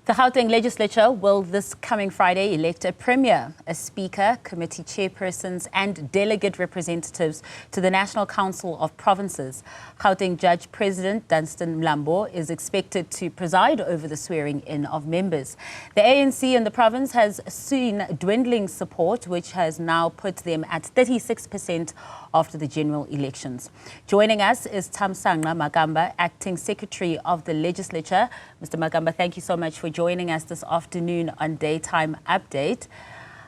The Gauteng Legislature will this coming Friday elect a premier, a speaker, committee chairpersons and delegate representatives to the National Council of Provinces. Gauteng Judge President Dunstan Mlambo is expected to preside over the swearing-in of members. The ANC in the province has seen dwindling support, which has now put them at 36% after the general elections. Joining us is Thamsanqa Makamba, Acting Secretary of the Legislature. Mr. Makamba, thank you so much for joining us this afternoon on Daytime Update.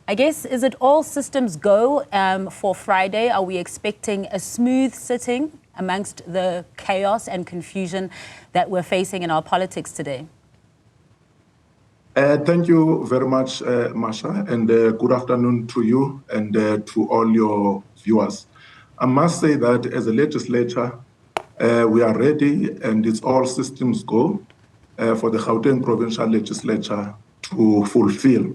I guess, is it all systems go for Friday? Are we expecting a smooth sitting amongst the chaos and confusion that we're facing in our politics today? Thank you very much, Masha, and good afternoon to you and to all your viewers. I must say that as a legislature, we are ready and it's all systems go for the Gauteng Provincial Legislature to fulfill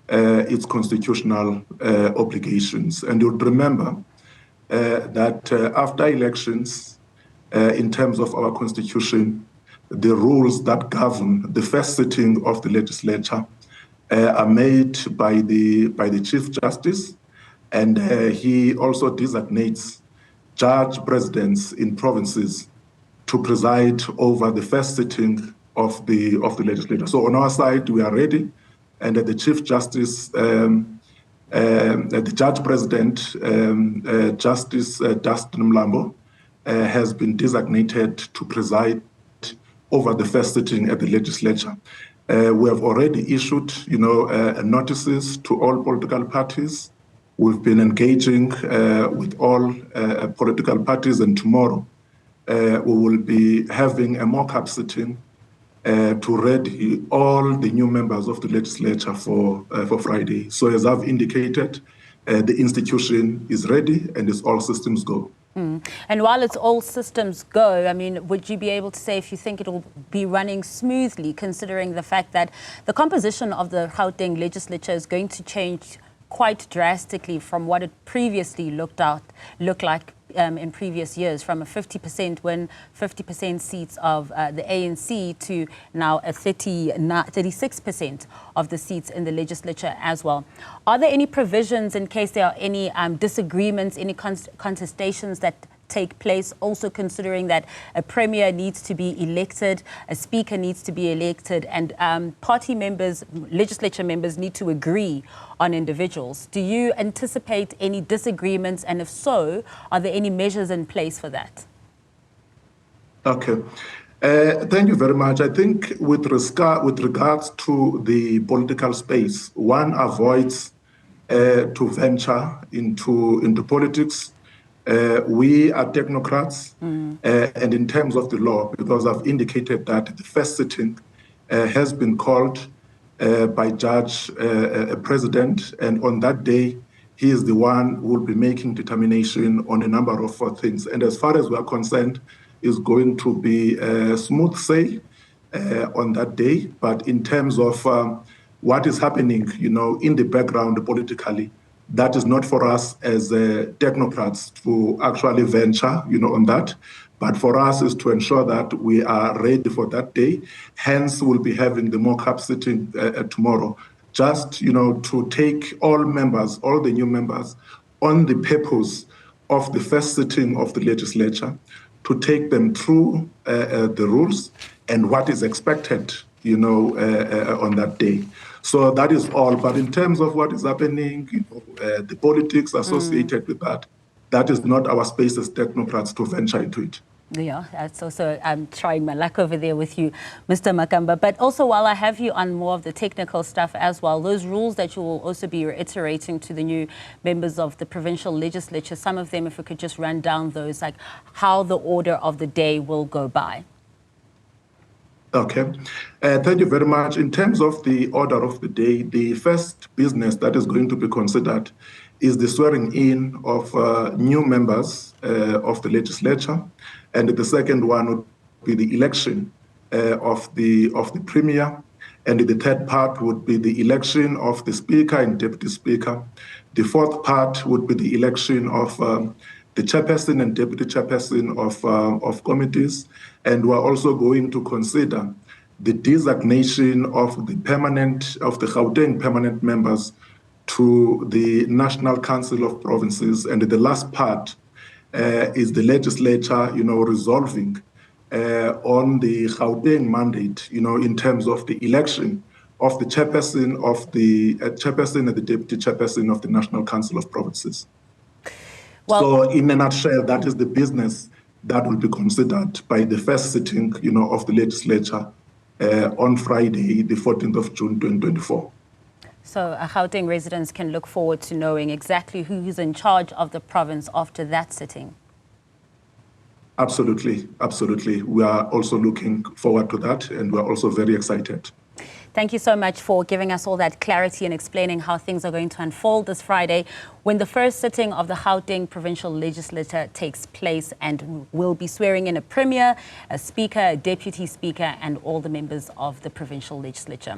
its constitutional obligations. And you'll remember that after elections, in terms of our constitution, the rules that govern the first sitting of the legislature are made by the Chief Justice, and he also designates judge presidents in provinces to preside over the first sitting of the legislature. So on our side, we are ready, and the Chief Justice, the Judge President, Justice Dunstan Mlambo, has been designated to preside over the first sitting at the legislature. We have already issued, notices to all political parties. We've been engaging with all political parties, and tomorrow we will be having a mock-up sitting to ready all the new members of the legislature for Friday. So as I've indicated, the institution is ready and it's all systems go. And while it's all systems go, I mean, would you be able to say if you think it will be running smoothly, considering the fact that the composition of the Gauteng Legislature is going to change quite drastically from what it previously looked like in previous years, from a 50% seats of the ANC to now a 36% of the seats in the legislature as well. Are there any provisions in case there are any disagreements, any contestations that take place, also considering that a premier needs to be elected, a speaker needs to be elected, and party members, legislature members need to agree on individuals? Do you anticipate any disagreements, and if so, are there any measures in place for that? Okay. Thank you very much. I think with regards to the political space, one avoids to venture into politics. We are technocrats, and in terms of the law, because I've indicated that the first sitting has been called by Judge President, and on that day, he is the one who will be making determination on a number of things. And as far as we are concerned, is going to be a smooth sail on that day. But in terms of what is happening, in the background politically, that is not for us as technocrats to actually venture, on that. But for us is to ensure that we are ready for that day. Hence, we'll be having the mock-up sitting tomorrow, just, to take all members, all the new members, on the purpose of the first sitting of the legislature, to take them through the rules and what is expected, on that day. So that is all. But in terms of what is happening, the politics associated with that, that is not our space as technocrats to venture into it. Yeah, that's also, I'm trying my luck over there with you, Mr. Makamba. But also, while I have you on more of the technical stuff as well, those rules that you will also be reiterating to the new members of the provincial legislature, some of them, if we could just run down those, like how the order of the day will go by. Okay. Thank you very much. In terms of the order of the day, the first business that is going to be considered is the swearing in of new members of the legislature. And the second one would be the election of the premier. And the third part would be the election of the speaker and deputy speaker. The fourth part would be the election of the chairperson and deputy chairperson of committees. And we're also going to consider the designation of the Gauteng permanent members to the National Council of Provinces, and the last part is the legislature, resolving on the Gauteng mandate, in terms of the election of the chairperson and the deputy chairperson of the National Council of Provinces. Well, so in a nutshell, that is the business that will be considered by the first sitting, of the legislature on Friday, the 14th of June, 2024. So Gauteng residents can look forward to knowing exactly who's in charge of the province after that sitting. Absolutely, absolutely. We are also looking forward to that, and we're also very excited. Thank you so much for giving us all that clarity and explaining how things are going to unfold this Friday when the first sitting of the Gauteng Provincial Legislature takes place, and we'll be swearing in a premier, a speaker, a deputy speaker, and all the members of the Provincial Legislature.